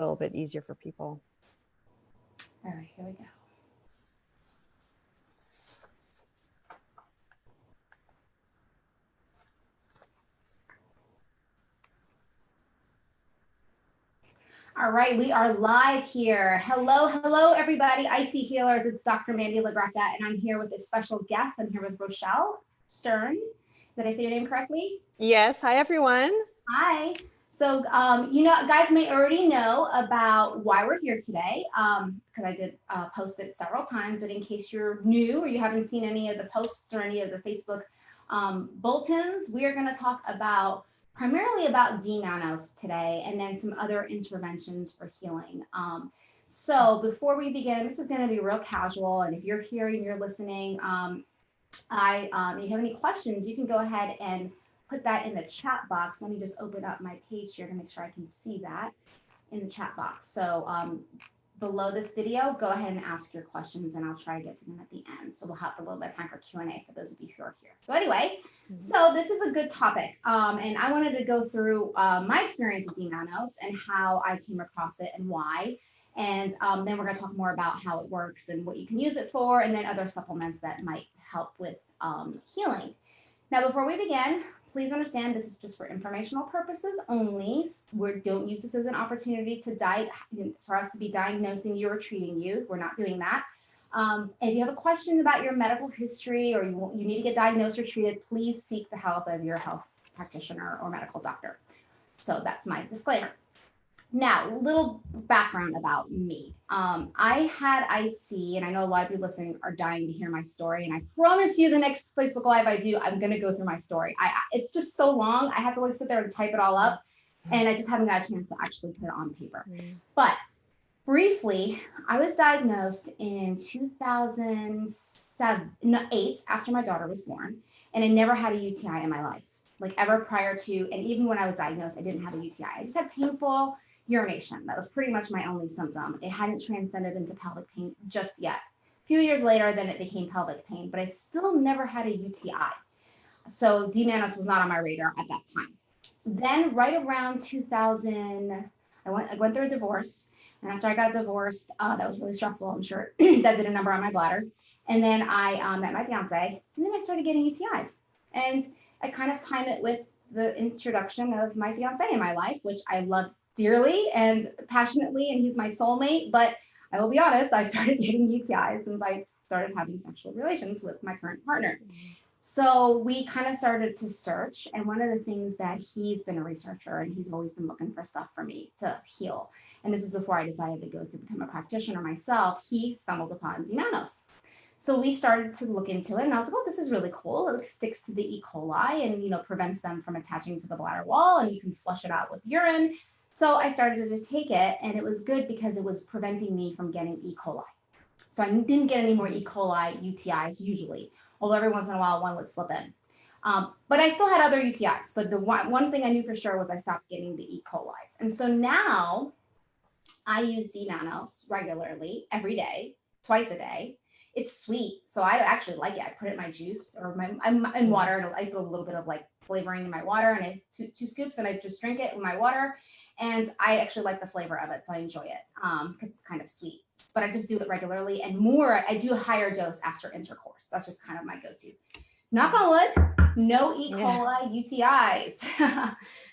little bit easier for people. All right, here we go. All right, we are live here. Hello, everybody. Icy Healers. It's Dr. Mandy LaGreca, and I'm here with a special guest. I'm here with Rochelle Stern. Did I say your name correctly? Yes. Hi, everyone. Hi. So, guys may already know about why we're here today, because I did post it several times, but in case you're new or you haven't seen any of the posts or any of the Facebook bulletins, we are going to talk primarily about D-Mannose today, and then some other interventions for healing. So before we begin, this is going to be real casual, and if you're here and you're listening, if you have any questions, you can go ahead and put that in the chat box. Let me just open up my page here to make sure I can see that in the chat box. So below this video, go ahead and ask your questions, and I'll try to get to them at the end. So we'll have a little bit of time for Q&A for those of you who are here. So anyway, so this is a good topic. And I wanted to go through my experience with D-Mannose and how I came across it and why. And then we're going to talk more about how it works and what you can use it for, and then other supplements that might help with healing. Now, before we begin, please understand this is just for informational purposes only. We don't use this as an opportunity for us to be diagnosing you or treating you. We're not doing that. If you have a question about your medical history or you need to get diagnosed or treated, please seek the help of your health practitioner or medical doctor. So that's my disclaimer. Now, a little background about me. I had IC, and I know a lot of you listening are dying to hear my story, and I promise you the next Facebook Live I do, I'm going to go through my story. It's just so long, I have to sit there and type it all up, and I just haven't got a chance to actually put it on paper. But briefly, I was diagnosed in 2008 after my daughter was born, and I never had a UTI in my life, ever prior to, and even when I was diagnosed, I didn't have a UTI. I just had painful urination. That was pretty much my only symptom. It hadn't transcended into pelvic pain just yet. A few years later, then it became pelvic pain, but I still never had a UTI. So D-Mannose was not on my radar at that time. Then right around 2000, I went through a divorce, and after I got divorced, that was really stressful, I'm sure. That did a number on my bladder. And then I met my fiance, and then I started getting UTIs. And I kind of time it with the introduction of my fiance in my life, which I love dearly and passionately, and he's my soulmate. But I will be honest, I started getting UTIs since I started having sexual relations with my current partner. So we kind of started to search, and one of the things that he's been a researcher, and he's always been looking for stuff for me to heal. And this is before I decided to go through become a practitioner myself. He stumbled upon D-Mannose. So we started to look into it, and I was like, oh, this is really cool. It sticks to the E. coli and, prevents them from attaching to the bladder wall, and you can flush it out with urine. So I started to take it, and it was good because it was preventing me from getting E. coli. So I didn't get any more E. coli UTIs usually, although every once in a while one would slip in. But I still had other UTIs, but the one thing I knew for sure was I stopped getting the E. colis. And so now I use D-Mannose regularly, every day, twice a day. It's sweet, so I actually like it. I put it in my juice or in water, and I put a little bit of flavoring in my water, and I two scoops, and I just drink it in my water. And I actually like the flavor of it, so I enjoy it because it's kind of sweet. But I just do it regularly, and I do a higher dose after intercourse. That's just kind of my go-to. Knock on wood, no E. coli UTIs.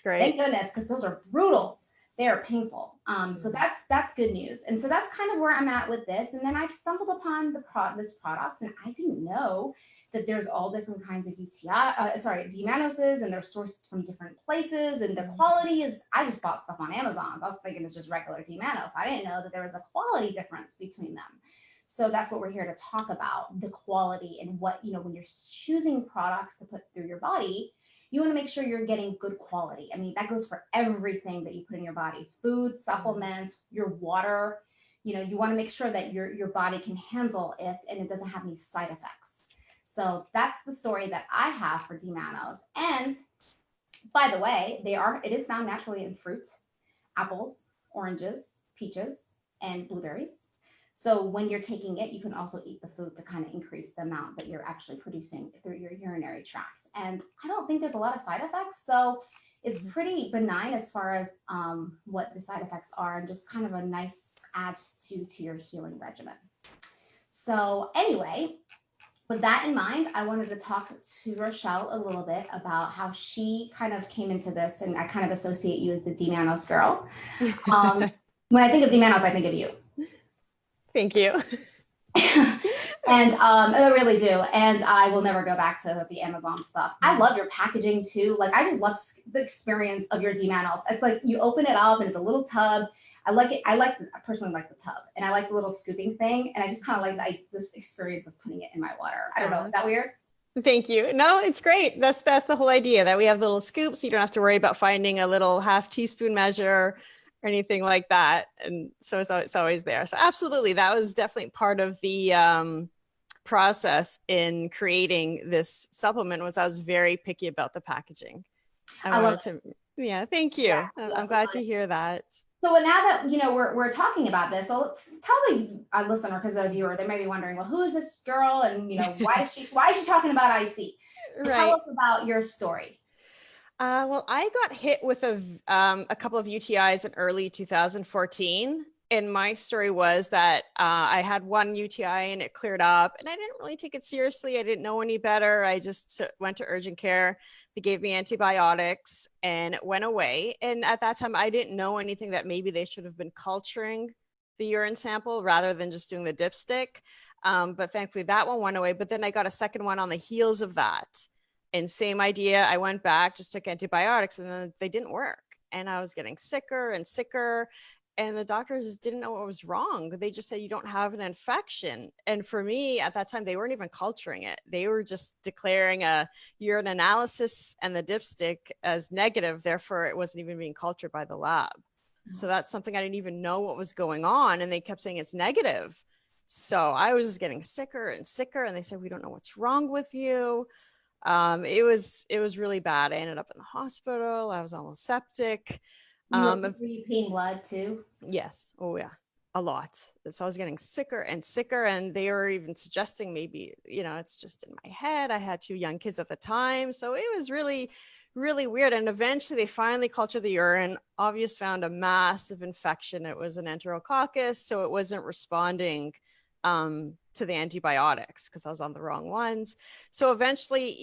Great. Thank goodness, because those are brutal. They are painful. So that's good news. And so that's kind of where I'm at with this. And then I stumbled upon this product, and I didn't know that there's all different kinds of D-Mannoses, and they're sourced from different places, and the quality is, I just bought stuff on Amazon. I was thinking it's just regular D-Mannose. I didn't know that there was a quality difference between them. So that's what we're here to talk about, the quality and what, when you're choosing products to put through your body, you want to make sure you're getting good quality. I mean, that goes for everything that you put in your body, food, supplements, your water. You want to make sure that your body can handle it and it doesn't have any side effects. So that's the story that I have for D-Mannose. And by the way, it is found naturally in fruit, apples, oranges, peaches, and blueberries. So when you're taking it, you can also eat the food to kind of increase the amount that you're actually producing through your urinary tract. And I don't think there's a lot of side effects. So It's pretty benign as far as what the side effects are, and just kind of a nice add to your healing regimen. So anyway, with that in mind, I wanted to talk to Rochelle a little bit about how she kind of came into this, and I kind of associate you as the D-Mannose girl. When I think of D-Mannose, I think of you. Thank you. And I really do. And I will never go back to the Amazon stuff. I love your packaging too. Like, I just love the experience of your D-Mannose. It's like you open it up and it's a little tub. I like it. I personally like the tub, and I like the little scooping thing. And I just kind of like this experience of putting it in my water. I don't know. Is that weird? Thank you. No, it's great. That's the whole idea, that we have the little scoops. So you don't have to worry about finding a little half teaspoon measure or anything like that. And so it's always there. So absolutely, that was definitely part of the process in creating this supplement. Was I was very picky about the packaging. I wanted to. Yeah, thank you. Yeah, I'm glad to hear that. So now that we're talking about this, so let's tell the listener, because the viewer, they may be wondering, well, who is this girl, and why is she talking about IC? So tell us about your story. Well, I got hit with a couple of UTIs in early 2014. And my story was that I had one UTI and it cleared up, and I didn't really take it seriously. I didn't know any better. I just went to urgent care. They gave me antibiotics and it went away. And at that time, I didn't know anything that maybe they should have been culturing the urine sample rather than just doing the dipstick. But thankfully that one went away. But then I got a second one on the heels of that. And same idea. I went back, just took antibiotics, and then they didn't work. And I was getting sicker and sicker. And the doctors just didn't know what was wrong. They just said, you don't have an infection. And for me at that time, they weren't even culturing it. They were just declaring a urine analysis and the dipstick as negative. Therefore, it wasn't even being cultured by the lab. So that's something I didn't even know what was going on. And they kept saying it's negative. So I was just getting sicker and sicker. And they said, we don't know what's wrong with you. It was really bad. I ended up in the hospital. I was almost septic. Were you peeing blood too? Yes. Oh yeah. A lot. So I was getting sicker and sicker, and they were even suggesting maybe, it's just in my head. I had 2 young kids at the time. So it was really, really weird. And eventually they finally cultured the urine. Obvious found a massive infection. It was an enterococcus. So it wasn't responding to the antibiotics because I was on the wrong ones. So eventually,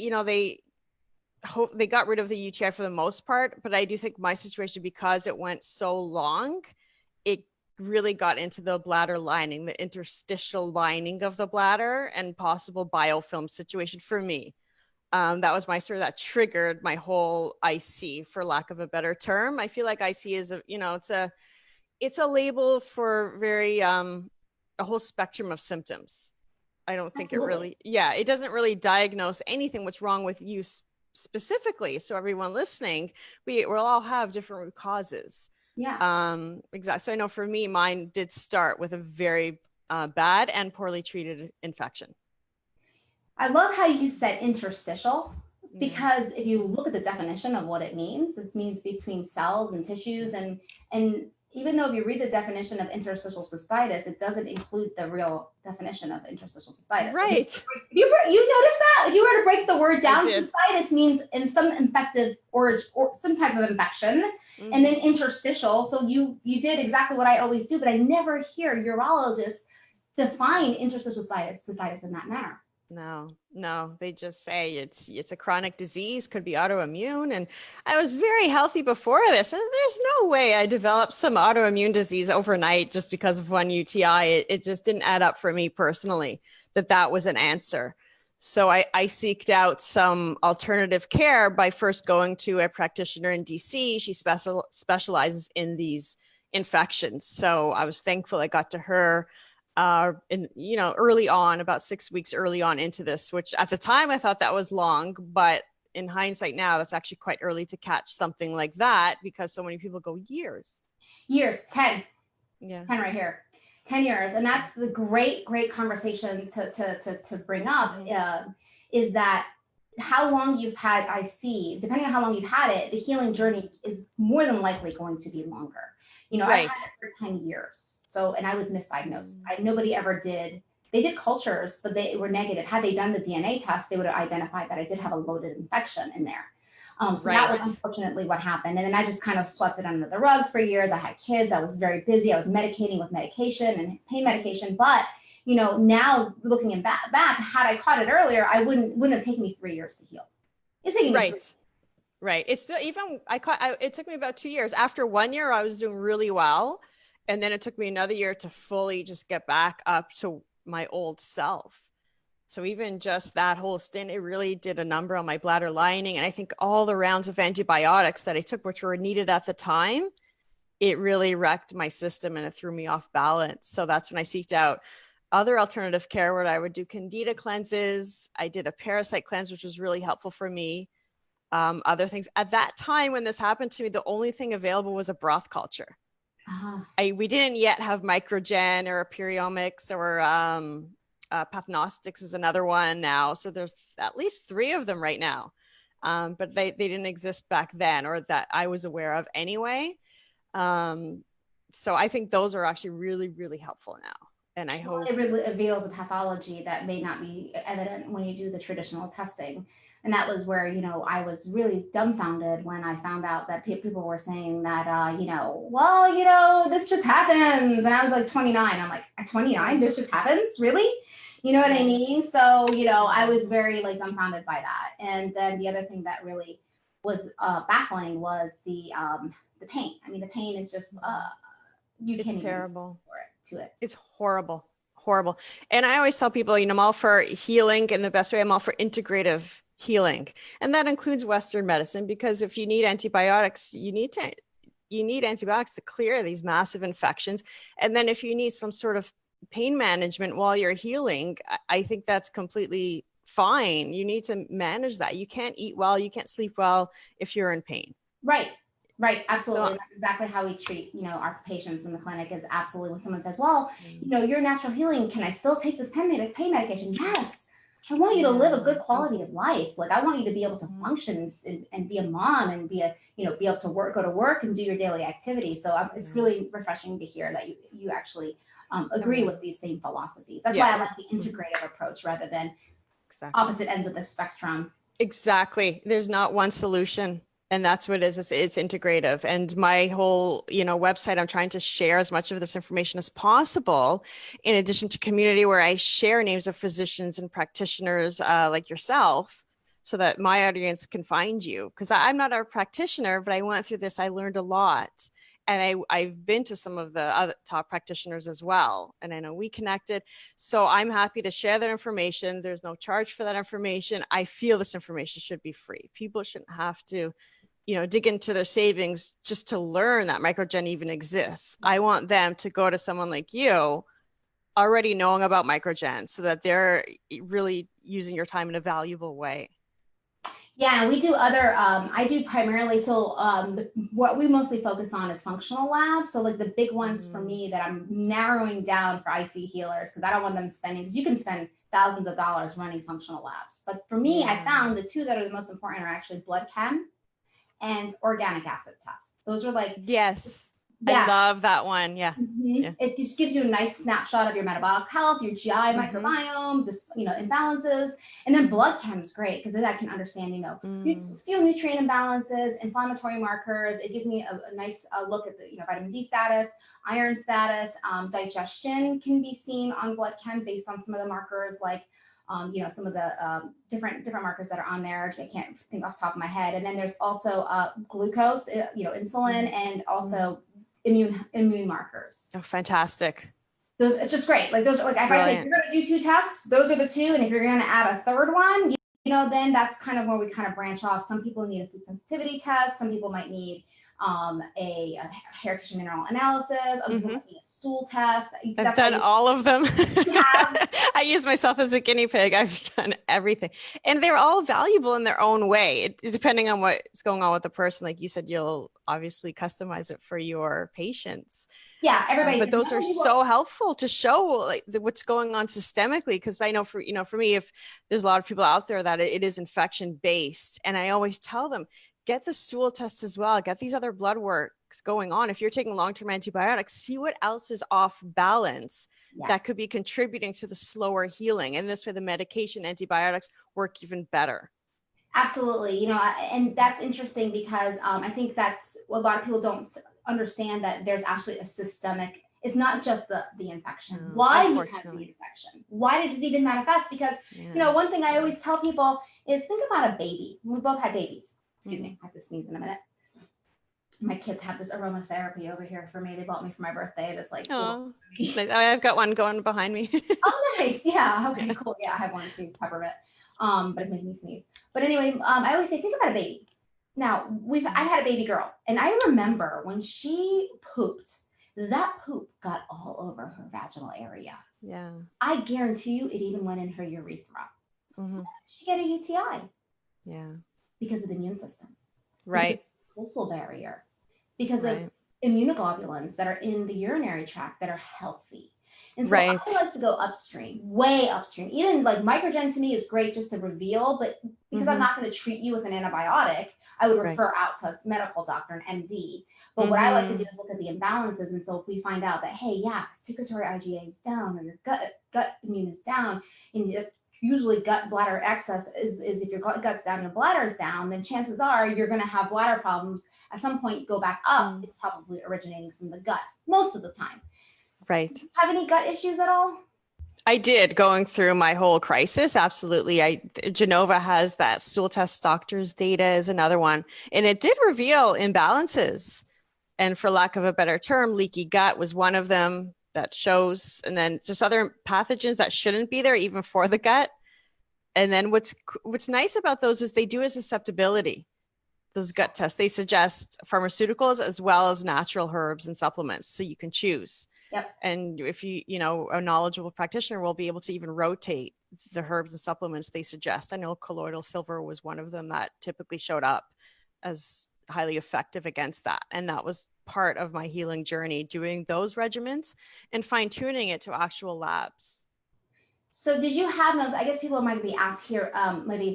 they got rid of the UTI for the most part, but I do think my situation, because it went so long, it really got into the bladder lining, the interstitial lining of the bladder, and possible biofilm situation for me. That was my story that triggered my whole IC, for lack of a better term. I feel like IC is it's a label for very a whole spectrum of symptoms. I don't think Absolutely. it doesn't really diagnose anything what's wrong with you specifically. So everyone listening, we'll all have different root causes. Yeah. Exactly. So I know for me, mine did start with a very bad and poorly treated infection. I love how you said interstitial, because if you look at the definition of what it means between cells and tissues, and even though if you read the definition of interstitial cystitis, it doesn't include the real definition of interstitial cystitis. Right. So you noticed that? If you were to break the word down, cystitis means in some infective or some type of infection, and then interstitial. So you did exactly what I always do, but I never hear urologists define interstitial cystitis in that manner. No, they just say it's a chronic disease, could be autoimmune. And I was very healthy before this. And there's no way I developed some autoimmune disease overnight just because of one UTI. It just didn't add up for me personally, that was an answer. So I seeked out some alternative care by first going to a practitioner in DC. She specializes in these infections. So I was thankful I got to her early on, about 6 weeks early on into this, which at the time I thought that was long, but in hindsight now, that's actually quite early to catch something like that, because so many people go years. 10. Yeah. 10 right here. 10 years. And that's the great conversation to bring up, is that how long you've had IC, depending on how long you've had it, the healing journey is more than likely going to be longer. Right. I've had it for 10 years. So, and I was misdiagnosed. Nobody ever did. They did cultures, but they were negative. Had they done the DNA test, they would have identified that I did have a loaded infection in there. So that was Right. unfortunately what happened. And then I just kind of swept it under the rug for years. I had kids. I was very busy. I was medicating with medication and pain medication. But, you know, now looking back, had I caught it earlier, I wouldn't have taken me 3 years to heal. It's taking me 3. Right. Right. It's still even it took me about 2 years. After 1 year, I was doing really well. And then it took me another year to fully just get back up to my old self. So even just that whole stint, it really did a number on my bladder lining. And I think all the rounds of antibiotics that I took, which were needed at the time, it really wrecked my system and it threw me off balance. So that's when I seeked out other alternative care where I would do candida cleanses. I did a parasite cleanse, which was really helpful for me. Other things at that time when this happened to me, the only thing available was a broth culture. We didn't yet have microgen or periomics or pathognostics is another one now. So there's at least 3 of them right now. But they didn't exist back then, or that I was aware of anyway. So I think those are actually really, really helpful now. And I hope it really reveals a pathology that may not be evident when you do the traditional testing. And that was where, you know, I was really dumbfounded when I found out that people were saying that, you know, well, you know, this just happens. And I was like 29. I'm like, at 29, this just happens? Really? You know what I mean? So, you know, I was very like dumbfounded by that. And then the other thing that really was baffling was the pain. I mean, the pain is just, you can't even terrible to it. It's horrible. And I always tell people, you know, I'm all for healing in the best way. I'm all for integrative healing. And that includes Western medicine, because if you need antibiotics, you need antibiotics to clear these massive infections. And then if you need some sort of pain management while you're healing, I think that's completely fine. You need to manage that. You can't eat well, you can't sleep well if you're in pain. Right. Absolutely. So, that's exactly how we treat, you know, our patients in the clinic is absolutely when someone says, well, you know, you're natural healing. Can I still take this pain medication? Yes. I want you to live a good quality of life. Like I want you to be able to function and be a mom and be able to go to work and do your daily activities. So it's really refreshing to hear that you actually agree with these same philosophies. That's why I like the integrative approach rather than opposite ends of the spectrum. Exactly. There's not one solution. And that's what it is. It's integrative. And my whole, you know, website, I'm trying to share as much of this information as possible, in addition to community where I share names of physicians and practitioners like yourself, so that my audience can find you. Because I'm not a practitioner, but I went through this. I learned a lot. And I've been to some of the other top practitioners as well. And I know we connected. So I'm happy to share that information. There's no charge for that information. I feel this information should be free. People shouldn't have to, you know, dig into their savings just to learn that microgen even exists. I want them to go to someone like you already knowing about microgen so that they're really using your time in a valuable way. Yeah, we do other, I do primarily, so what we mostly focus on is functional labs. So like the big ones for me that I'm narrowing down for IC healers, because I don't want them spending, because you can spend thousands of dollars running functional labs. But for me, I found the 2 that are the most important are actually blood chem and organic acid tests. Those are like, yes. I love that one. Yeah. It just gives you a nice snapshot of your metabolic health, your GI microbiome, this, you know, imbalances. And then blood chem is great because then I can understand, you know, few nutrient imbalances, inflammatory markers. It gives me a nice look at the, you know, vitamin D status, iron status, digestion can be seen on blood chem based on some of the markers like, you know, some of the different markers that are on there. I can't think off the top of my head. And then there's also glucose, you know, insulin, and also immune markers. Oh, fantastic. Those, it's just great. Like those are like, if I say you're going to do 2 tests, those are the 2. And if you're going to add a 3rd one, you know, then that's kind of where we kind of branch off. Some people need a food sensitivity test. Some people might need a hair tissue mineral analysis. Other people might need a stool test. I've done all of them. I use myself as a guinea pig. I've done everything. And they're all valuable in their own way. Depending on what's going on with the person. Like you said, you'll obviously customize it for your patients. Yeah, everybody. But those are so helpful to show like what's going on systemically. Because I know for me, if there's a lot of people out there that it is infection based, and I always tell them, get the stool test as well. Get these other blood works going on. If you're taking long-term antibiotics, see what else is off balance that could be contributing to the slower healing. And this way, the medication, antibiotics work even better. Absolutely. And that's interesting because I think that's what a lot of people don't understand, that there's actually a systemic, it's not just the infection. No, Why you had the unfortunately. infection? Why did it even manifest? Because, Yeah. one thing I always tell people is think about a baby. We both had babies. Excuse me, I have to sneeze in a minute. My kids have this aromatherapy over here for me. They bought me for my birthday. That's like, Oh, nice. I've got one going behind me. oh, nice. Yeah. Okay, cool. Yeah, I have one too, peppermint. But it's making me sneeze. But anyway, I always say, think about a baby. Now, I had a baby girl, and I remember when she pooped, that poop got all over her vaginal area. Yeah. I guarantee you it even went in her urethra. She get a UTI. Yeah. Because of the immune system. Right. Mucosal barrier. Because right. of immunoglobulins that are in the urinary tract that are healthy. And so Right. I like to go upstream, way upstream. Even like microgen to me is great just to reveal, but because I'm not going to treat you with an antibiotic, I would refer out to a medical doctor, an MD. But what I like to do is look at the imbalances. And so if we find out that, hey, yeah, secretory IgA is down, or your gut immune is down, and usually gut bladder excess is if your gut's down, your bladder is down, then chances are you're going to have bladder problems. At some point, you go back up. It's probably originating from the gut most of the time. Right. Do you have any gut issues at all? I did, going through my whole crisis. Absolutely. Genova has that stool test doctors data is another one. And it did reveal imbalances. And for lack of a better term, leaky gut was one of them that shows. And then just other pathogens that shouldn't be there, even for the gut. And then what's nice about those is they do a susceptibility. Those gut tests, they suggest pharmaceuticals as well as natural herbs and supplements. So you can choose. Yep. And if a knowledgeable practitioner will be able to even rotate the herbs and supplements they suggest. I know colloidal silver was one of them that typically showed up as highly effective against that. And that was part of my healing journey, doing those regimens and fine tuning it to actual labs. So did you have, I guess people might be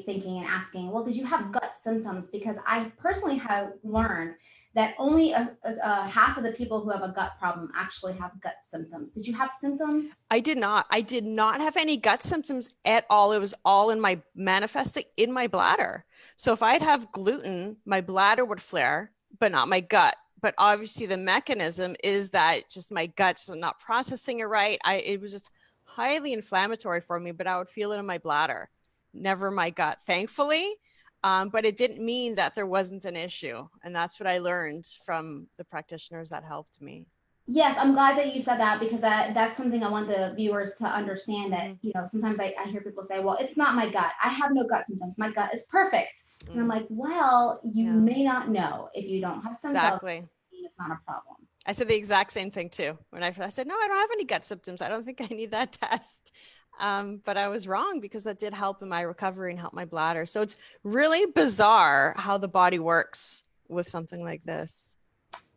thinking and asking, well, did you have gut symptoms? Because I personally have learned that only half of the people who have a gut problem actually have gut symptoms. Did you have symptoms? I did not. I did not have any gut symptoms at all. It was all manifesting in my bladder. So if I'd have gluten, my bladder would flare, but not my gut. But obviously the mechanism is that just my gut's not processing it right. It was just highly inflammatory for me, but I would feel it in my bladder, never my gut, thankfully. But it didn't mean that there wasn't an issue. And that's what I learned from the practitioners that helped me. Yes, I'm glad that you said that, because that's something I want the viewers to understand, that, sometimes I hear people say, well, it's not my gut. I have no gut symptoms. My gut is perfect. And I'm like, well, you may not know if you don't have symptoms. Exactly. It's not a problem. I said the exact same thing too. When I said, no, I don't have any gut symptoms. I don't think I need that test. But I was wrong, because that did help in my recovery and help my bladder. So it's really bizarre how the body works with something like this.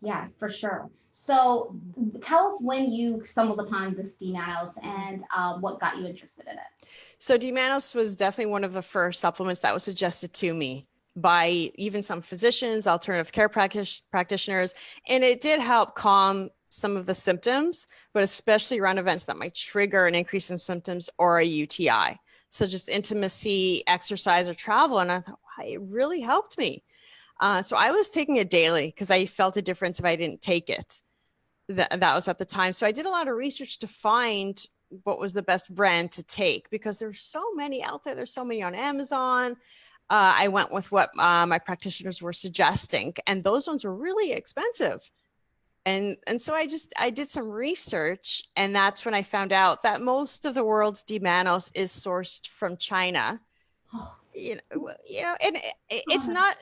Yeah, for sure. So tell us when you stumbled upon this D-Mannose and what got you interested in it. So D-Mannose was definitely one of the first supplements that was suggested to me by even some physicians, alternative care practitioners. And it did help calm some of the symptoms, but especially around events that might trigger an increase in symptoms or a UTI. So just intimacy, exercise, or travel. And I thought, wow, it really helped me. So I was taking it daily because I felt a difference if I didn't take it. That was at the time. So I did a lot of research to find what was the best brand to take, because there's so many out there. There's so many on Amazon. I went with what my practitioners were suggesting, and those ones were really expensive. And so I did some research, and that's when I found out that most of the world's D-Mannose is sourced from China. And it's not,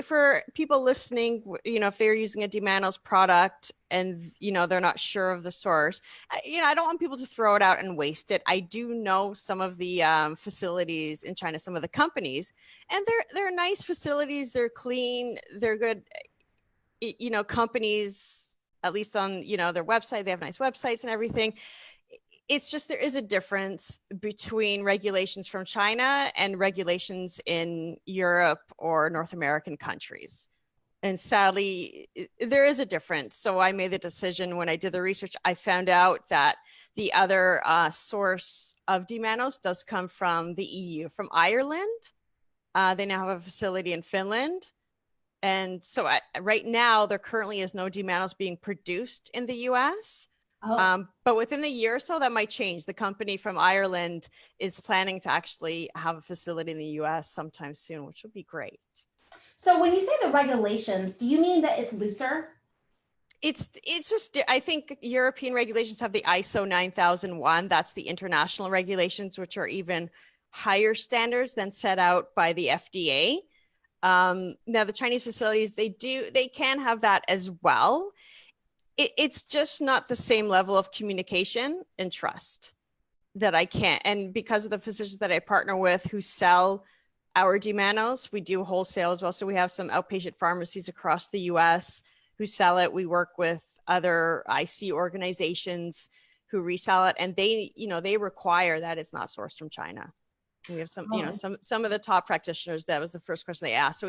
for people listening, if they're using a D-Mannose product and, they're not sure of the source, I don't want people to throw it out and waste it. I do know some of the facilities in China, some of the companies, and they're nice facilities. They're clean. They're good, companies, at least on, their website. They have nice websites and everything. It's just, there is a difference between regulations from China and regulations in Europe or North American countries. And sadly, there is a difference. So I made the decision when I did the research. I found out that the other source of D-Mannose does come from the EU, from Ireland. They now have a facility in Finland. And so right now, there currently is no D-Mannose being produced in the US. Oh. But within a year or so, that might change. The company from Ireland is planning to actually have a facility in the US sometime soon, which would be great. So when you say the regulations, do you mean that it's looser? It's just, I think European regulations have the ISO 9001. That's the international regulations, which are even higher standards than set out by the FDA. Now the Chinese facilities, they can have that as well. It's just not the same level of communication and trust that I can't. And because of the physicians that I partner with who sell our D-Mannose, we do wholesale as well. So we have some outpatient pharmacies across the US who sell it. We work with other IC organizations who resell it, and they require that it's not sourced from China. We have some of the top practitioners, that was the first question they asked.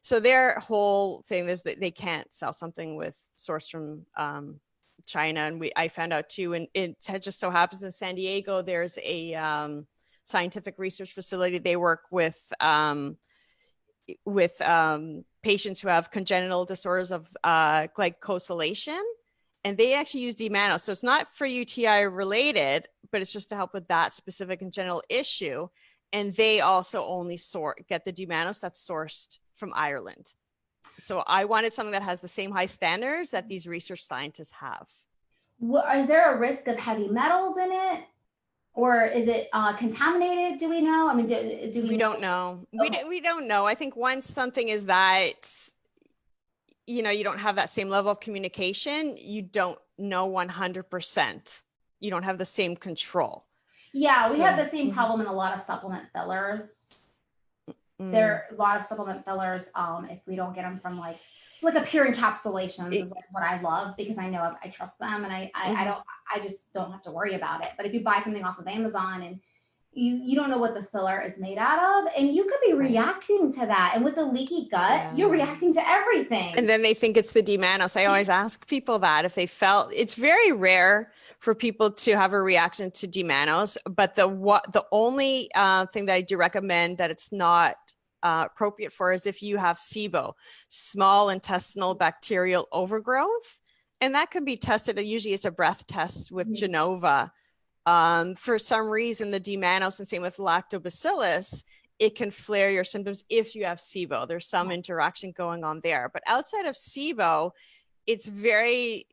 So their whole thing is that they can't sell something with source from China. And I found out too, and it just so happens in San Diego, there's a scientific research facility. They work with patients who have congenital disorders of glycosylation, and they actually use D-Mannose. So it's not for UTI related, but it's just to help with that specific congenital issue. And they also only get the D-Mannose that's sourced from Ireland. So I wanted something that has the same high standards that these research scientists have. Is there a risk of heavy metals in it? Or is it contaminated? Do we know? I mean, do we don't know. Okay. We don't know. I think once something is that, you don't have that same level of communication, you don't know 100%. You don't have the same control. Yeah, we have the same problem in a lot of supplement fillers. There are a lot of supplement fillers. If we don't get them from like a pure encapsulations is like what I love, because I know I trust them, and I just don't have to worry about it. But if you buy something off of Amazon and you don't know what the filler is made out of, and you could be reacting to that. And with the leaky gut, you're reacting to everything. And then they think it's the D-Mannose. I always ask people that if they felt, it's very rare for people to have a reaction to D-Mannose, but the only thing that I do recommend that it's not appropriate for is if you have SIBO, small intestinal bacterial overgrowth, and that can be tested. Usually it's a breath test with Genova. For some reason, the D-Mannose, and same with lactobacillus, it can flare your symptoms if you have SIBO. There's some interaction going on there, but outside of SIBO, it's very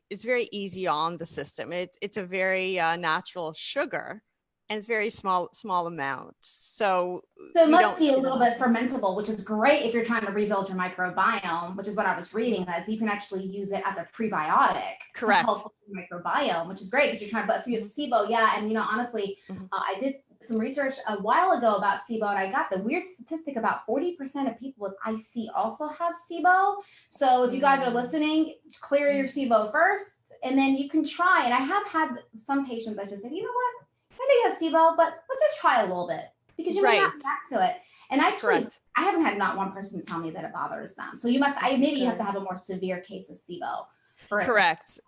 easy on the system. It's a very natural sugar, and it's very small amounts. So it must be a little bit fermentable, which is great if you're trying to rebuild your microbiome, which is what I was reading, as you can actually use it as a prebiotic. Correct. To help your microbiome, which is great because you're trying. But if you have SIBO, and honestly, I did some research a while ago about SIBO, and I got the weird statistic about 40% of people with IC also have SIBO. So if you guys are listening, clear your SIBO first, and then you can try. And I have had some patients, I just said, you know what? I know you have SIBO, but let's just try a little bit, because you might not react to it. And actually, I haven't had not one person tell me that it bothers them. So you maybe you have to have a more severe case of SIBO. Correct.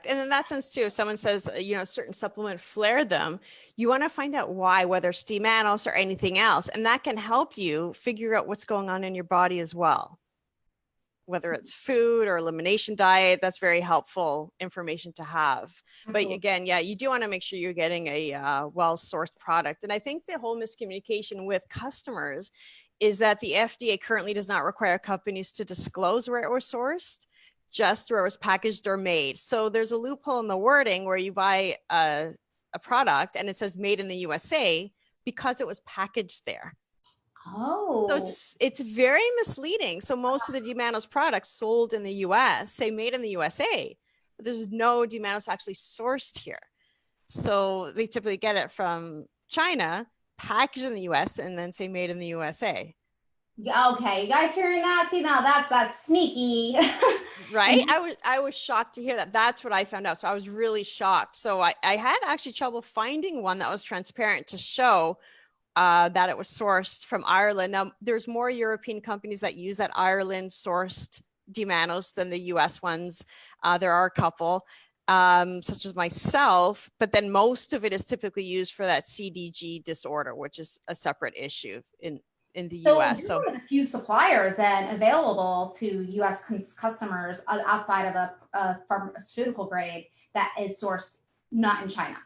And in that sense too, if someone says, certain supplement flare them, you want to find out why, whether it's D-Mannose or anything else. And that can help you figure out what's going on in your body as well. Whether it's food or elimination diet, that's very helpful information to have. But again, you do want to make sure you're getting a well-sourced product. And I think the whole miscommunication with customers is that the FDA currently does not require companies to disclose where it was sourced, just where it was packaged or made. So there's a loophole in the wording where you buy a product and it says made in the USA because it was packaged there. So it's very misleading. So most of the D-Mannose products sold in the US say made in the USA, but there's no D-Mannose actually sourced here. So they typically get it from China, packaged in the US, and then say made in the USA. Okay, you guys hearing that? See, now that's sneaky. Right? I was shocked to hear that. That's what I found out. So I was really shocked. So I had actually trouble finding one that was transparent to show that it was sourced from Ireland. Now, there's more European companies that use that Ireland-sourced D-Mannose than the US ones. There are a couple, such as myself, but then most of it is typically used for that CDG disorder, which is a separate issue in the So US. you're So one of the few suppliers then available to U.S. customers outside of a pharmaceutical grade that is sourced not in China.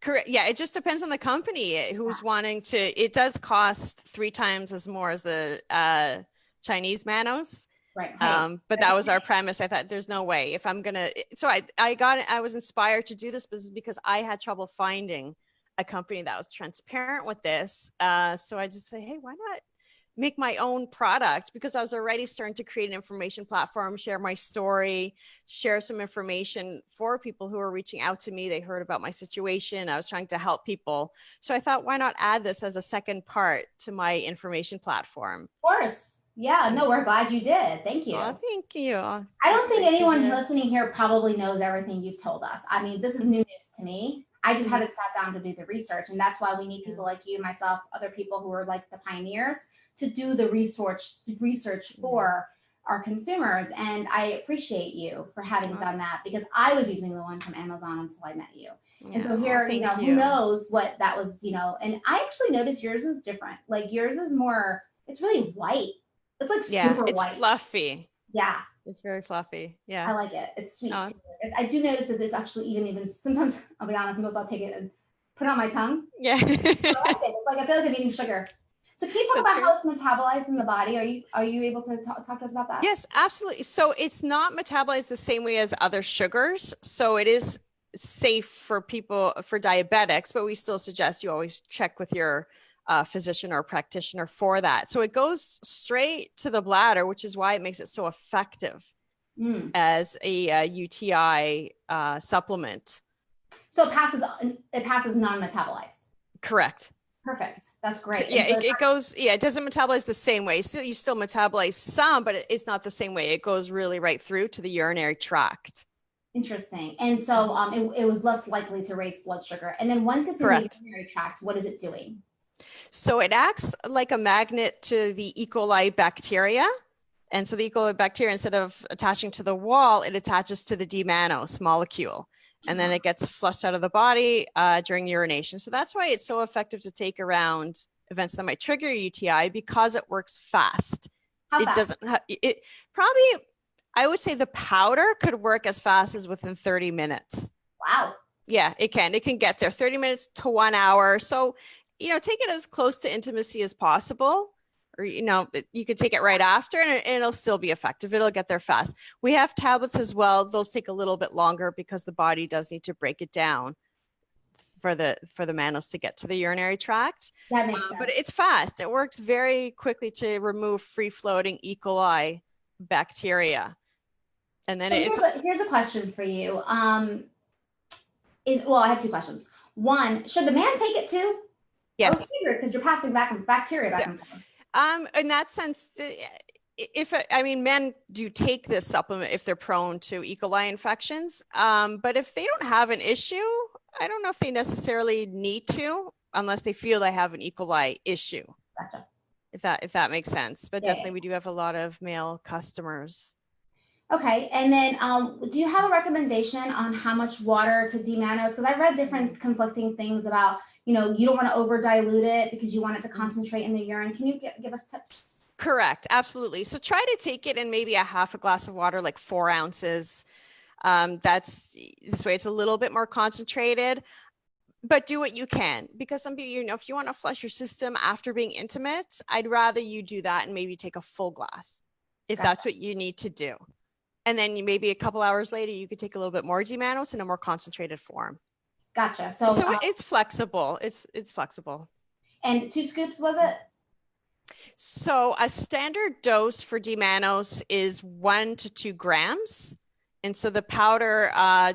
correct. Yeah, it just depends on the company who's wanting to. It does cost 3 times as more as the Chinese Manos. Right. Hey, But that was our premise. I thought there's no way if I'm gonna. So I was inspired to do this because I had trouble finding a company that was transparent with this. So I just say, hey, why not make my own product? Because I was already starting to create an information platform, share my story, share some information for people who are reaching out to me. They heard about my situation. I was trying to help people. So I thought, why not add this as a second part to my information platform? of course. Yeah, no, we're glad you did. Thank you. Oh, thank you. I That's don't think great to anyone hear. listening here probably knows everything you've told us. I mean, this is new news to me. I just haven't sat down to do the research. And that's why we need people like you, myself, other people who are like the pioneers to do the research for our consumers. And I appreciate you for having done that because I was using the one from Amazon until I met you. And so here, you know, who knows what that was, you know, and I actually noticed yours is different. Like yours is more, it's really white. It's like super it's white. fluffy. Yeah. It's very fluffy. Yeah. I like it. It's sweet. I do notice that it's actually even sometimes, I'll be honest, sometimes I'll take it and put it on my tongue. Yeah. I like it. It's like I feel like I'm eating sugar. So can you talk about how it's metabolized in the body? Are you able to talk to us about that? Yes, absolutely. So it's not metabolized the same way as other sugars. So it is safe for people, for diabetics, but we still suggest you always check with your physician or practitioner for that. So it goes straight to the bladder, which is why it makes it so effective as a UTI supplement. So it passes non-metabolized. Correct. Perfect. That's great. Yeah, it goes, it doesn't metabolize the same way. So you still metabolize some, but it's not the same way. It goes really right through to the urinary tract. Interesting. And so it was less likely to raise blood sugar. And then once it's in the urinary tract, what is it doing? So it acts like a magnet to the E. coli bacteria. And so the E. coli bacteria, instead of attaching to the wall, it attaches to the D-Mannose molecule. And then it gets flushed out of the body during urination. So that's why it's so effective to take around events that might trigger UTI, because it works fast. How fast? It probably, I would say the powder could work as fast as within 30 minutes. Wow. Yeah, it can. It can get there 30 minutes to 1 hour. So, you know, take it as close to intimacy as possible. Or, you know, you could take it right after and it'll still be effective. It'll get there fast. We have tablets as well. Those take a little bit longer because the body does need to break it down for the mannose to get to the urinary tract. That makes sense. But it's fast. It works very quickly to remove free-floating E. coli bacteria. And then here's a question for you. I have two questions. One, should the man take it too? Yes. Because you're passing bacteria back and forth. In that sense, men do take this supplement if they're prone to E. coli infections. But if they don't have an issue, I don't know if they necessarily need to, unless they feel they have an E. coli issue. Gotcha. If that makes sense. But definitely we do have a lot of male customers. Okay. And then do you have a recommendation on how much water to D-Mannose? Because I've read different conflicting things about, you know, you don't want to over dilute it because you want it to concentrate in the urine. Can you give us tips? Correct. Absolutely. So try to take it in maybe a half a glass of water, like 4 ounces. That's this way it's a little bit more concentrated, but do what you can, because some people, you know, if you want to flush your system after being intimate, I'd rather you do that and maybe take a full glass if that's what you need to do. And then maybe a couple hours later, you could take a little bit more D-Mannose in a more concentrated form. Gotcha. So it's flexible. It's flexible. And 2 scoops, was it? So a standard dose for D-Mannose is 1 to 2 grams. And so the powder,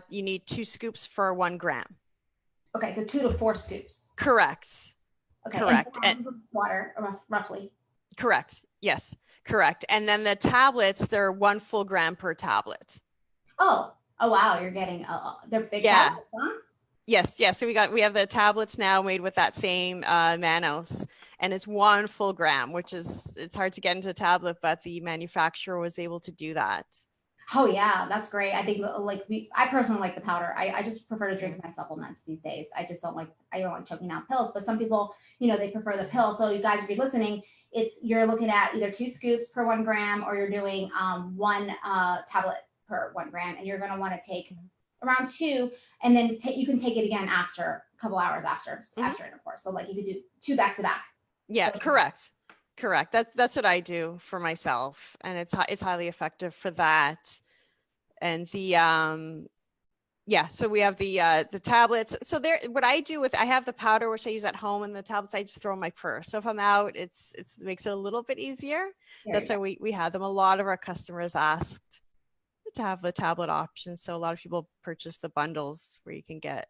you need 2 scoops for 1 gram. Okay. So 2 to 4 scoops. Correct. Okay. Correct. And water, roughly. Correct. Yes. Correct. And then the tablets, they're 1 full gram per tablet. Oh wow. You're getting, they're big tablets, huh? Yes. So we have the tablets now made with that same mannose, and it's 1 full gram, which is, it's hard to get into a tablet, but the manufacturer was able to do that. Oh yeah, that's great. I think like I personally like the powder. I just prefer to Yeah. drink my supplements these days. I don't like choking down pills, but some people, they prefer the pill. So you guys, if you're listening, you're looking at either 2 scoops per 1 gram, or you're doing one tablet per 1 gram, and you're going to want to take around two, and then you can take it again after a couple hours after intercourse. So like you could do two back to back. Yeah, correct. Correct. That's what I do for myself, and it's highly effective for that. And so we have the tablets. So what I do I have the powder, which I use at home, and the tablets I just throw in my purse. So if I'm out, it makes it a little bit easier. That's why we have them. A lot of our customers asked to have the tablet option. So a lot of people purchase the bundles where you can get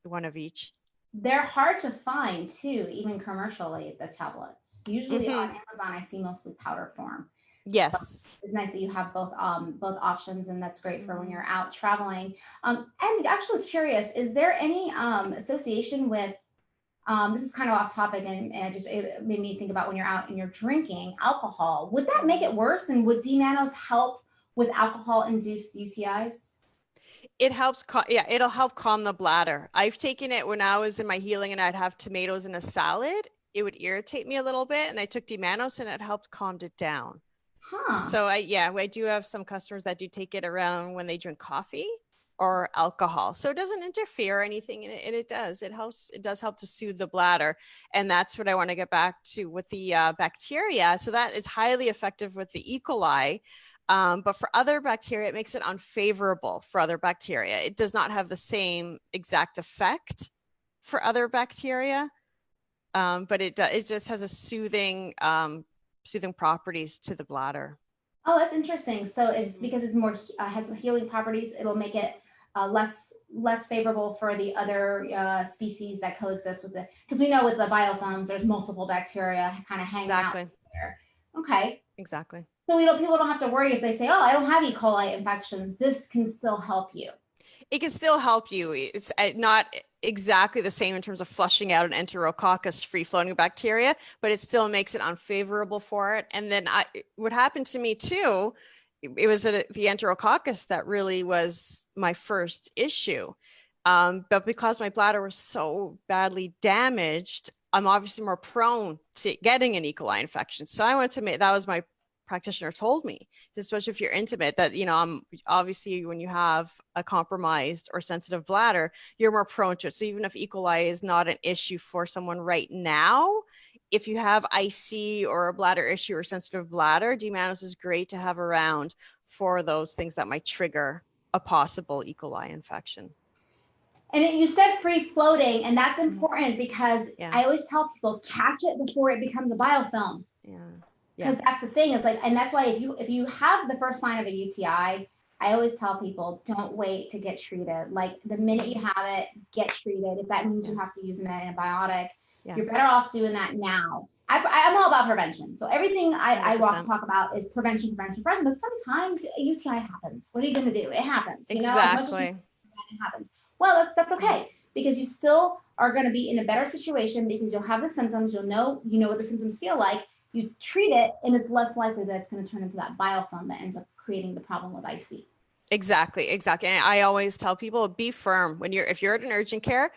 one of each. They're hard to find too, even commercially, the tablets. Usually on Amazon, I see mostly powder form. Yes. So it's nice that you have both options, and that's great for when you're out traveling. I'm actually curious, is there any association with this is kind of off topic, and it made me think about when you're out and you're drinking alcohol. Would that make it worse? And would D-Mannose help with alcohol-induced UTIs? It helps. It'll help calm the bladder. I've taken it when I was in my healing and I'd have tomatoes in a salad. It would irritate me a little bit, and I took D-Mannose and it helped calm it down. Huh. So I do have some customers that do take it around when they drink coffee or alcohol. So it doesn't interfere or anything, and it does. It helps. It does help to soothe the bladder, and that's what I want to get back to with the bacteria. So that is highly effective with the E. coli. But for other bacteria, it makes it unfavorable for other bacteria. It does not have the same exact effect for other bacteria, but it just has a soothing properties to the bladder. Oh, that's interesting. So it's because it's more has healing properties. It'll make it less favorable for the other species that coexist with it. Because we know with the biofilms, there's multiple bacteria kind of hanging out there. Okay. Exactly. So people don't have to worry if they say, "Oh, I don't have E. coli infections." This can still help you. It can still help you. It's not exactly the same in terms of flushing out an enterococcus free-floating bacteria, but it still makes it unfavorable for it. And then what happened to me too, it was the enterococcus that really was my first issue. But because my bladder was so badly damaged, I'm obviously more prone to getting an E. coli infection. So I went to that was my practitioner told me, especially if you're intimate, that obviously when you have a compromised or sensitive bladder, you're more prone to it. So even if E. coli is not an issue for someone right now, if you have IC or a bladder issue or sensitive bladder, D-Mannose is great to have around for those things that might trigger a possible E. coli infection. And you said free floating, and that's important because I always tell people catch it before it becomes a biofilm. Because that's the thing, is like, and that's why if you have the first sign of a UTI, I always tell people, don't wait to get treated. Like the minute you have it, get treated. If that means you have to use an antibiotic, you're better off doing that now. I'm all about prevention. So everything I talk about is prevention. But sometimes a UTI happens. What are you going to do? It happens. Exactly. It happens. Well, that's okay, because you still are going to be in a better situation because you'll have the symptoms. You know what the symptoms feel like. You treat it, and it's less likely that it's going to turn into that biofilm that ends up creating the problem with IC. Exactly. And I always tell people, be firm if you're at an urgent care,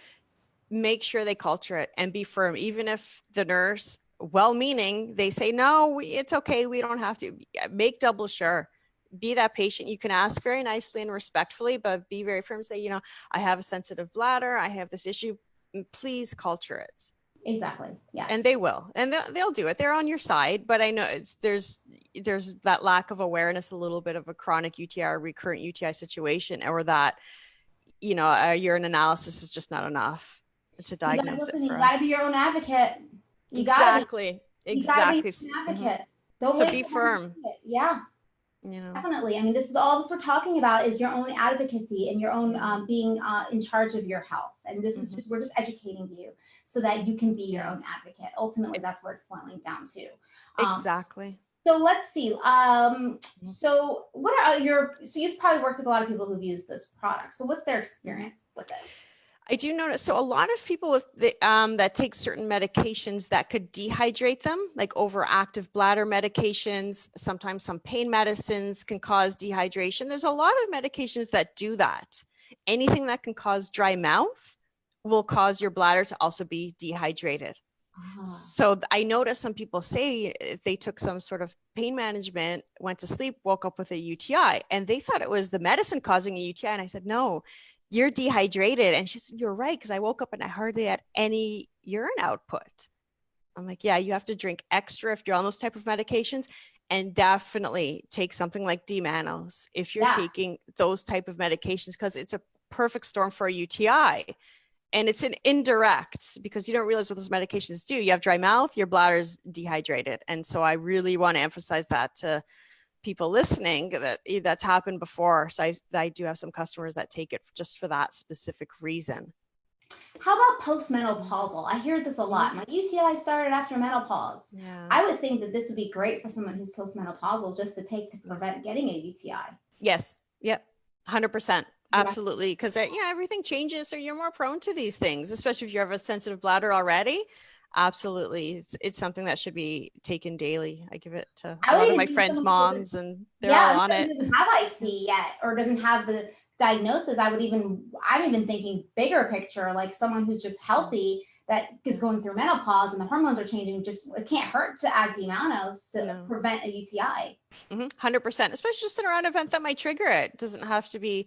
make sure they culture it and be firm. Even if the nurse, well-meaning, they say, no, it's okay, we don't have to. Make double sure. Be that patient. You can ask very nicely and respectfully, but be very firm. Say, I have a sensitive bladder. I have this issue. Please culture it. Exactly. Yeah. And they will, and they'll do it. They're on your side, but I know there's that lack of awareness, a little bit of a chronic UTI or recurrent UTI situation, or that, urine analysis is just not enough to diagnose it. You gotta be your own advocate. Exactly. You gotta be an advocate. Don't so be firm. Yeah. Definitely. I mean, this is all that we're talking about, is your own advocacy and your own being in charge of your health. And this is we're just educating you so that you can be your own advocate. Ultimately, that's where it's boiling down to. Exactly. So let's see. So what are so you've probably worked with a lot of people who've used this product. So what's their experience with it? I do notice. So a lot of people with the, that take certain medications that could dehydrate them, like overactive bladder medications, sometimes some pain medicines can cause dehydration. There's a lot of medications that do that. Anything that can cause dry mouth will cause your bladder to also be dehydrated. Ah, So I noticed some people say if they took some sort of pain management, went to sleep, woke up with a UTI, and they thought it was the medicine causing a UTI. And I said, no, you're dehydrated. And she said, you're right, because I woke up and I hardly had any urine output. I'm like, yeah, you have to drink extra if you're on those type of medications, and definitely take something like D-Mannose if you're yeah. taking those type of medications, because it's a perfect storm for a UTI. And it's an indirect, because you don't realize what those medications do. You have dry mouth, your bladder's dehydrated. And so I really want to emphasize that to people listening, that that's happened before. So I do have some customers that take it just for that specific reason. How about postmenopausal? I hear this a lot. My UTI started after menopause. Yeah. I would think that this would be great for someone who's postmenopausal just to take to prevent getting a UTI. Yes. Yep. 100%. Yeah. Absolutely. Because everything changes. So you're more prone to these things, especially if you have a sensitive bladder already. Absolutely. It's something that should be taken daily. I give it to a I would lot of even my think friends' someone who moms, and they're all on it. doesn't have IC yet or doesn't have the diagnosis. I'm even thinking bigger picture, like someone who's just healthy that is going through menopause and the hormones are changing. Just it can't hurt to add D-Mannose to No. prevent a UTI. 100%, especially just in a round event that might trigger it. It doesn't have to be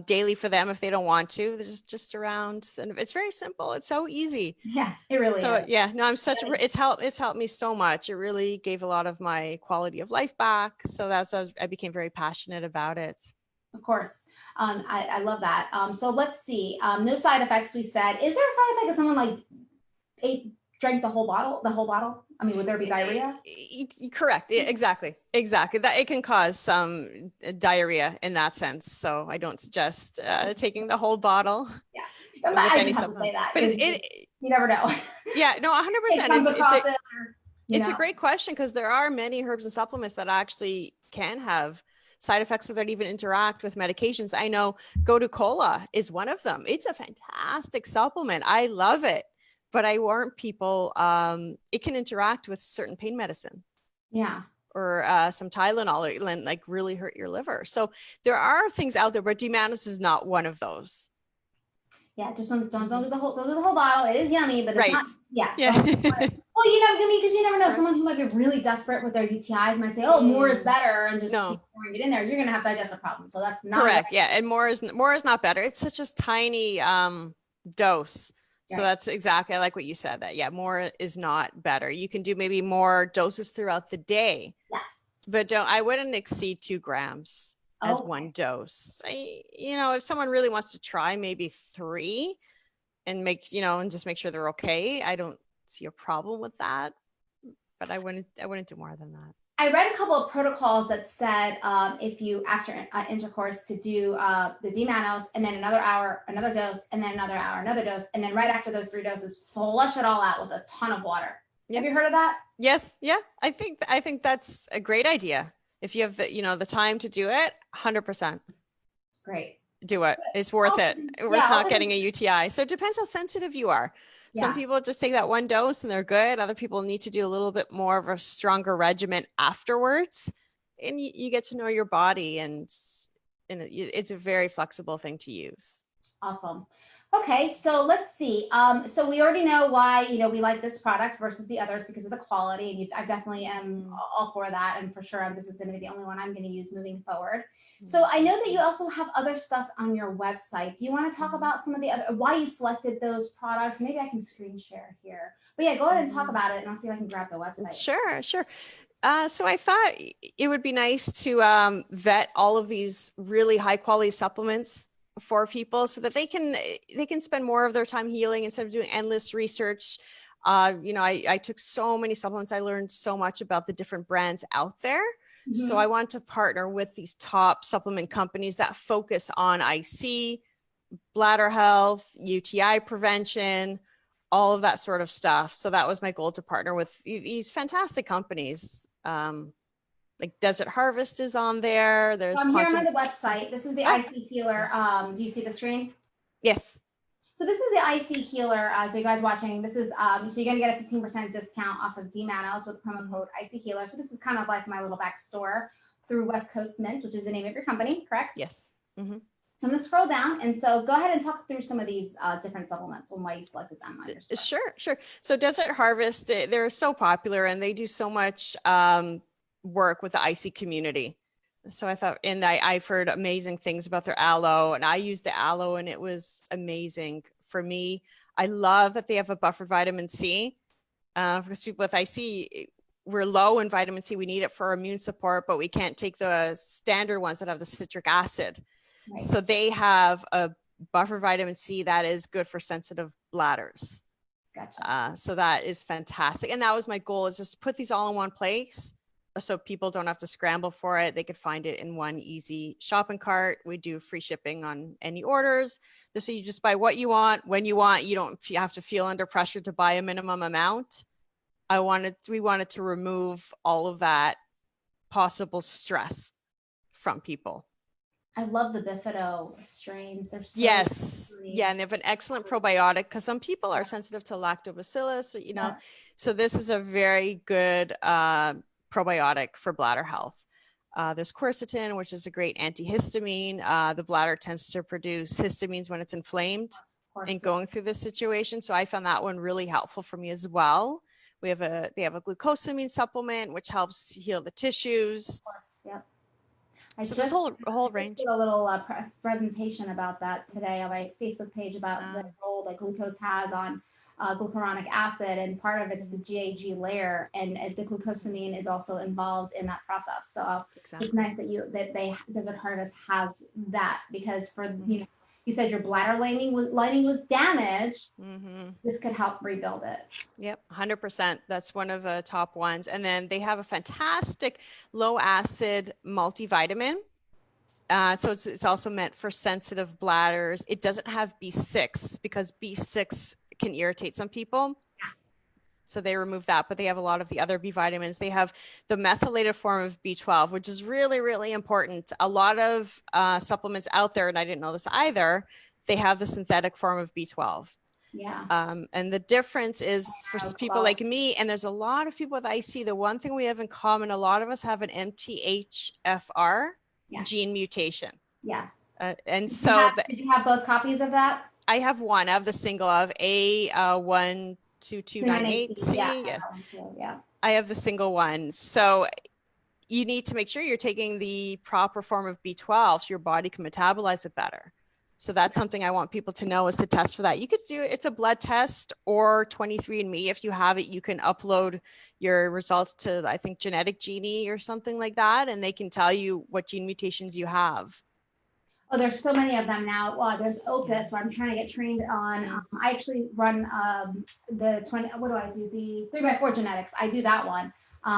daily for them if they don't want to. There's just around, and it's very simple. It's so easy. Yeah, it really So is. yeah, no, it's helped me so much. It really gave a lot of my quality of life back. So I became very passionate about it. Of course. I love that. So let's see. No side effects, we said. Is there a side effect if someone like drank the whole bottle? I mean, would there be diarrhea? Correct. Exactly. That it can cause some diarrhea in that sense. So I don't suggest taking the whole bottle. Yeah. With I any just have to say supplement. that But you never know. Yeah, no, 100%. Comes across it, or, It's a great question, because there are many herbs and supplements that actually can have side effects that even interact with medications. I know Gotu Cola is one of them. It's a fantastic supplement. I love it. But I warn people, it can interact with certain pain medicine. Yeah. Or some Tylenol, like really hurt your liver. So there are things out there, but D-Mannose is not one of those. Yeah, just don't do the whole bottle. It is yummy, but it's not. Yeah. Yeah. Well, because you never know. Someone who might be really desperate with their UTIs might say, "Oh, more is better," and just keep pouring it in there. You're gonna have digestive problems, so that's not correct. Yeah, and more is not better. It's such a tiny dose. So that's exactly, I like what you said, that more is not better. You can do maybe more doses throughout the day. Yes. But I wouldn't exceed 2 grams as one dose. If someone really wants to try, maybe 3 and and just make sure they're okay. I don't see a problem with that, but I wouldn't do more than that. I read a couple of protocols that said if you, after intercourse, to do the D-Mannose and then another hour, another dose, and then another hour, another dose, and then right after those 3 doses, flush it all out with a ton of water. Have you heard of that? Yes. Yeah. I think that's a great idea. If you have the time to do it, 100%. Great. Do it. It's worth it. Worth not getting a UTI. So it depends how sensitive you are. Some people just take that one dose and they're good. Other people need to do a little bit more of a stronger regimen afterwards. And you get to know your body, and it's a very flexible thing to use. Awesome. Okay, so let's see. So we already know why we like this product versus the others, because of the quality, and I definitely am all for that, and for sure this is going to be the only one I'm going to use moving forward. So I know that you also have other stuff on your website. Do you want to talk about some of the other, why you selected those products? Maybe I can screen share here. But yeah, go ahead and talk about it, and I'll see if I can grab the website. Sure. So I thought it would be nice to vet all of these really high quality supplements for people, so that they can spend more of their time healing instead of doing endless research. I took so many supplements. I learned so much about the different brands out there. So I want to partner with these top supplement companies that focus on IC, bladder health, UTI prevention, all of that sort of stuff. So that was my goal, to partner with these fantastic companies. Like Desert Harvest is on there. There's here on the website. This is the IC feeler. Do you see the screen? Yes. So this is the IC Healer. So you guys watching, this is, so you're gonna get a 15% discount off of D-Mannose with promo code IC Healer. So this is kind of like my little back store through West Coast Mint, which is the name of your company, correct? Yes. Mm-hmm. So I'm gonna scroll down, and so go ahead and talk through some of these different supplements and why you selected them on your store. Sure. So Desert Harvest, they're so popular and they do so much work with the IC community. So I thought, and I've heard amazing things about their aloe, and I used the aloe and it was amazing for me. I love that they have a buffer vitamin C because people with IC, we're low in vitamin C. We need it for immune support, but we can't take the standard ones that have the citric acid. Right. So they have a buffer vitamin C that is good for sensitive bladders. Gotcha. So that is fantastic. And that was my goal, is just to put these all in one place so people don't have to scramble for it. They could find it in one easy shopping cart. We do free shipping on any orders. This way you just buy what you want, when you want. You don't have to feel under pressure to buy a minimum amount. We wanted to remove all of that possible stress from people. I love the Bifido strains. They're so Yeah, and they have an excellent probiotic because some people are sensitive to lactobacillus, you know. So this is a very good probiotic for bladder health. There's quercetin, which is a great antihistamine. The bladder tends to produce histamines when it's inflamed and going through this situation. So I found that one really helpful for me as well. They have a glucosamine supplement, which helps heal the tissues. Yep. So this whole range. I did a little presentation about that today on my Facebook page about the role that glucose has on glucuronic acid, and part of it's the GAG layer, and the glucosamine is also involved in that process. So It's nice that Desert Harvest has that, because for you said your bladder lining was damaged. This could help rebuild it. Yep, 100%. That's one of the top ones. And then they have a fantastic low acid multivitamin. So it's also meant for sensitive bladders. It doesn't have B6 because B6 can irritate some people. So they remove that, but they have a lot of the other B vitamins. They have the methylated form of B12, which is really, really important. A lot of supplements out there, and I didn't know this either, they have the synthetic form of B12. Yeah. And the difference is for people like me, and there's a lot of people with IC, the one thing we have in common, a lot of us have an MTHFR gene mutation. Yeah. And so did you have both copies of that? I have one. I have the single of A12298C. Yeah. I have the single one. So you need to make sure you're taking the proper form of B12 so your body can metabolize it better. So that's something I want people to know, is to test for that. You could do it. It's a blood test, or 23andMe. If you have it, you can upload your results to, I think, Genetic Genie or something like that, and they can tell you what gene mutations you have. Oh, there's so many of them now. Well, there's Opus, so I'm trying to get trained on. I actually run the 3x4 genetics. I do that one.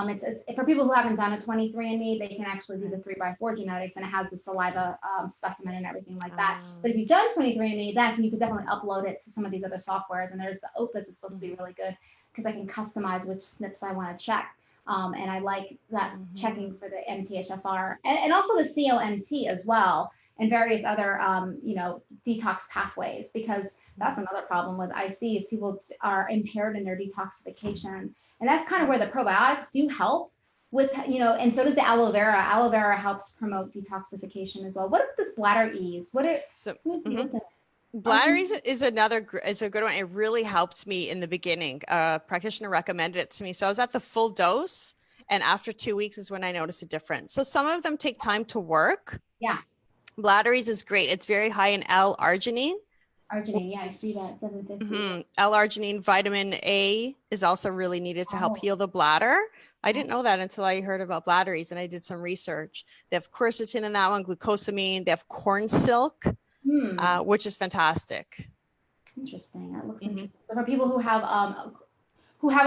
It's for people who haven't done a 23andMe, they can actually do the 3x4 genetics, and it has the saliva specimen and everything like that. But if you've done 23andMe, then you could definitely upload it to some of these other softwares. And there's the Opus is supposed to be really good because I can customize which SNPs I want to check. And I like that checking for the MTHFR and also the COMT as well, and various other, detox pathways, because that's another problem with IC. If people are impaired in their detoxification, and that's kind of where the probiotics do help with, and so does the aloe vera. Aloe vera helps promote detoxification as well. What is this bladder ease? Bladder ease is a good one. It really helped me in the beginning. A practitioner recommended it to me. So I was at the full dose, and after 2 weeks is when I noticed a difference. So some of them take time to work. Yeah. Bladder ease is great. It's very high in L-arginine. Arginine, yeah, I see that, 750. L-arginine, vitamin A is also really needed to help heal the bladder. I didn't know that until I heard about bladder ease, and I did some research. They have quercetin in that one, glucosamine. They have corn silk, which is fantastic. Interesting. That looks interesting. So for people who have a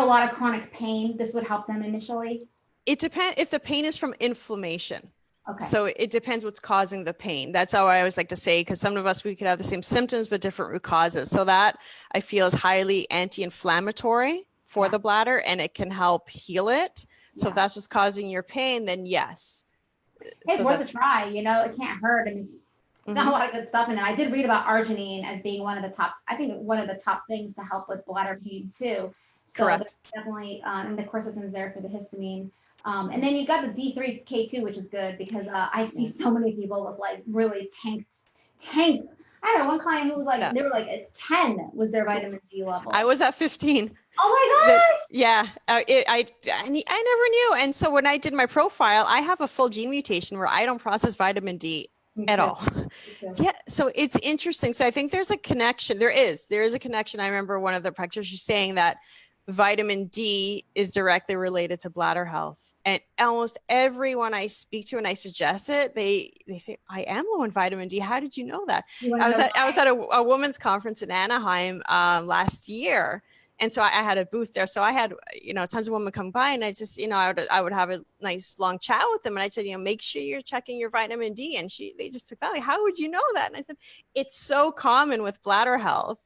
lot of chronic pain, this would help them initially? It depends if the pain is from inflammation. Okay. So it depends what's causing the pain. That's how I always like to say, because some of us, we could have the same symptoms, but different root causes. So that I feel is highly anti-inflammatory for the bladder, and it can help heal it. So if that's what's causing your pain, then yes. It's worth a try, it can't hurt. I mean, It's got a lot of good stuff in it. I did read about arginine as being one of the top, I think one of the top things to help with bladder pain too. So Correct. definitely, and the quercetin's there for the histamine. And then you got the D3K2, which is good because I see so many people with like really tanked. I had one client who was like, they were like at 10 was their vitamin D level. I was at 15. Oh my gosh. Yeah. I never knew. And so when I did my profile, I have a full gene mutation where I don't process vitamin D at all. Yeah. So it's interesting. So I think there's a connection. There is a connection. I remember one of the practitioners saying that vitamin D is directly related to bladder health. And almost everyone I speak to and I suggest it, they say, I am low in vitamin D. How did you know that? I was at a women's conference in Anaheim last year. And so I had a booth there. So I had, tons of women come by and I just, I would have a nice long chat with them. And I said, make sure you're checking your vitamin D. And they just took that. Like, how would you know that? And I said, it's so common with bladder health.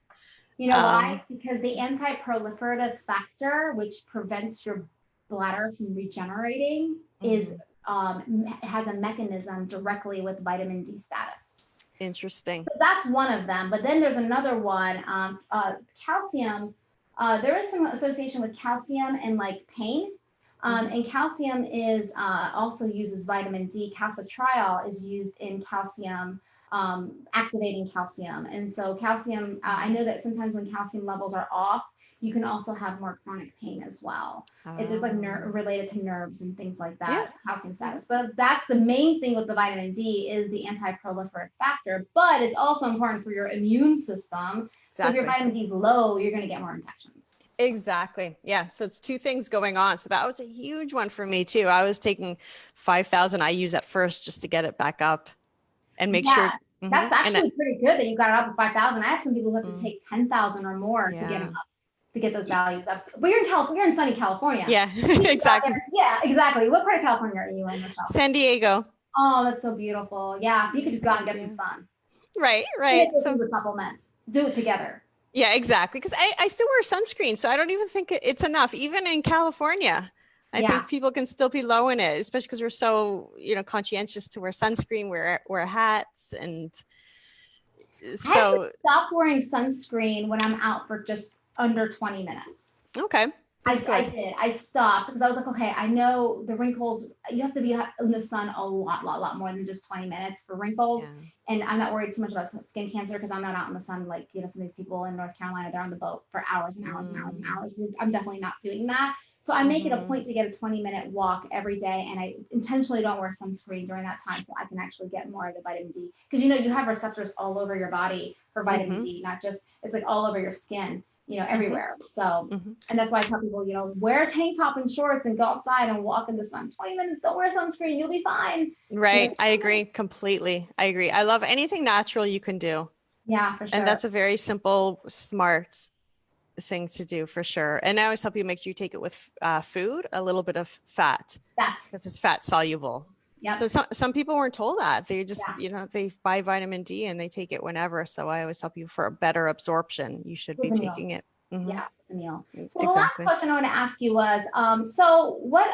You know why? Because the anti-proliferative factor, which prevents your bladder from regenerating, has a mechanism directly with vitamin D status. Interesting. So that's one of them. But then there's another one, calcium. There is some association with calcium and like pain. And calcium is also uses vitamin D. Calcitriol is used in calcium, activating calcium. And so calcium, I know that sometimes when calcium levels are off, you can also have more chronic pain as well. If there's like related to nerves and things like that, calcium status. But that's the main thing with the vitamin D is the anti-proliferative factor, but it's also important for your immune system. Exactly. So if your vitamin D is low, you're going to get more infections. Exactly. Yeah. So it's two things going on. So that was a huge one for me too. I was taking 5,000 IUs at first just to get it back up and make sure. That's actually pretty good that you got it up to 5,000. I have some people who have to take 10,000 or more to get them up, to get those values up. But you're in California, you're in sunny California. Yeah, exactly. Yeah, exactly. What part of California are you in, Rochelle? San Diego. Oh, that's so beautiful. Yeah. So you could just go out and get some sun. Right. So the supplements. Do it together. Yeah, exactly. Because I still wear sunscreen, so I don't even think it's enough. Even in California, I think people can still be low in it, especially because we're so conscientious to wear sunscreen, wear hats, and so. I actually stopped wearing sunscreen when I'm out for just under 20 minutes. Okay. I did. I stopped because I was like, okay, I know the wrinkles, you have to be in the sun a lot more than just 20 minutes for wrinkles. Yeah. And I'm not worried too much about skin cancer because I'm not out in the sun like, some of these people in North Carolina, they're on the boat for hours and hours and hours and hours. I'm definitely not doing that. So I make it a point to get a 20-minute walk every day. And I intentionally don't wear sunscreen during that time so I can actually get more of the vitamin D. Because, you have receptors all over your body for vitamin D, not just, it's like all over your skin. Everywhere. So, and that's why I tell people, wear a tank top and shorts and go outside and walk in the sun. 20 minutes, don't wear sunscreen. You'll be fine. Right. I agree completely. I agree. I love anything natural you can do. Yeah, for sure. And that's a very simple, smart thing to do for sure. And I always help you make sure you take it with food, a little bit of fat. Because it's fat soluble. Yep. So some people weren't told that. They just, they buy vitamin D and they take it whenever. So I always help you for a better absorption. You should be taking it. Yeah, the meal. So the last question I want to ask you was, so what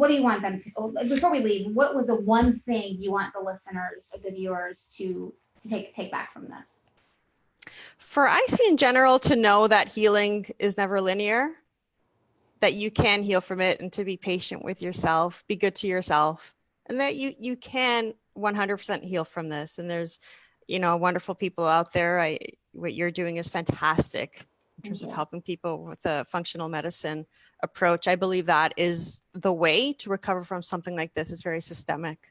do you want them to, before we leave, what was the one thing you want the listeners or the viewers to take back from this? For IC in general, to know that healing is never linear, that you can heal from it, and to be patient with yourself, be good to yourself. And that you can 100% heal from this. And there's, wonderful people out there. What you're doing is fantastic in terms of helping people with a functional medicine approach. I believe that is the way to recover from something like this. Is very systemic.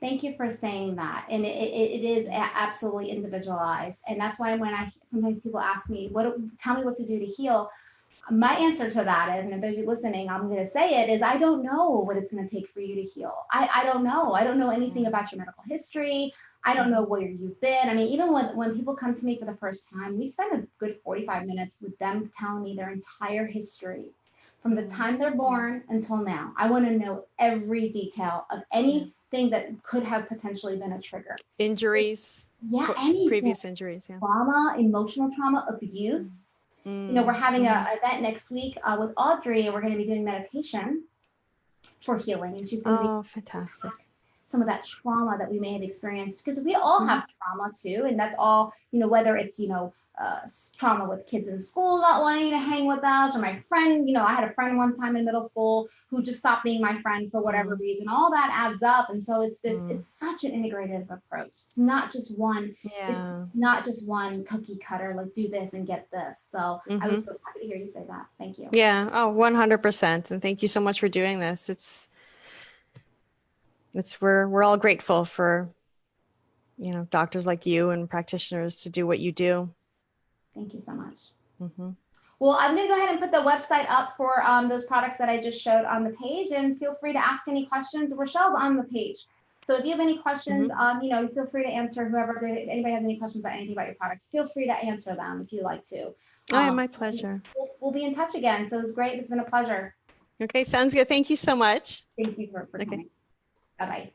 Thank you for saying that. And it is absolutely individualized. And that's why when sometimes people ask me, tell me what to do to heal. My answer to that is, and if those of you listening, I'm going to say it, is I don't know what it's going to take for you to heal. I don't know. I don't know anything about your medical history. I don't know where you've been. I mean, even when people come to me for the first time, we spend a good 45 minutes with them telling me their entire history from the time they're born until now. I want to know every detail of anything that could have potentially been a trigger. Injuries. Yeah, anything. Previous injuries. Yeah. Trauma, emotional trauma, abuse. We're having an event next week with Audrey, and we're going to be doing meditation for healing. And she's going to be fantastic. some of that trauma that we may have experienced, because we all have trauma too. And that's all, whether it's, trauma with kids in school not wanting to hang with us, or my friend, I had a friend one time in middle school who just stopped being my friend for whatever reason. All that adds up. And so it's such an integrative approach. It's not just one, it's not just one cookie cutter, like do this and get this. So I was so happy to hear you say that. Thank you. Yeah. Oh, 100%. And thank you so much for doing this. We're all grateful for, doctors like you and practitioners to do what you do. Thank you so much. Well, I'm going to go ahead and put the website up for those products that I just showed on the page, and feel free to ask any questions. Rochelle's on the page. So if you have any questions, feel free to answer if anybody has any questions about anything about your products, feel free to answer them if you like to. Oh, yeah, my pleasure. We'll be in touch again. So it was great. It's been a pleasure. Okay, sounds good. Thank you so much. Thank you for coming. Bye-bye.